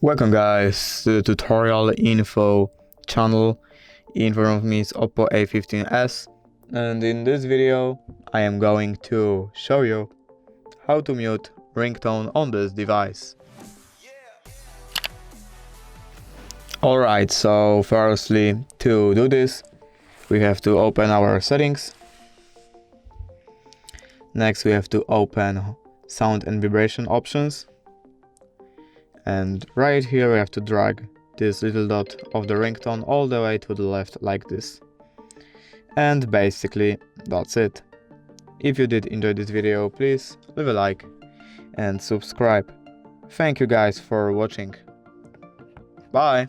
Welcome guys to the tutorial info channel. In front of me is OPPO A15s, and in this video I am going to show you how to mute ringtone on this device. Alright, so firstly, to do this we have to open our settings. Next we have to open sound and vibration options. And right here we have to drag this little dot of the ringtone all the way to the left like this. And basically that's it. If you did enjoy this video, please leave a like and subscribe. Thank you guys for watching. Bye!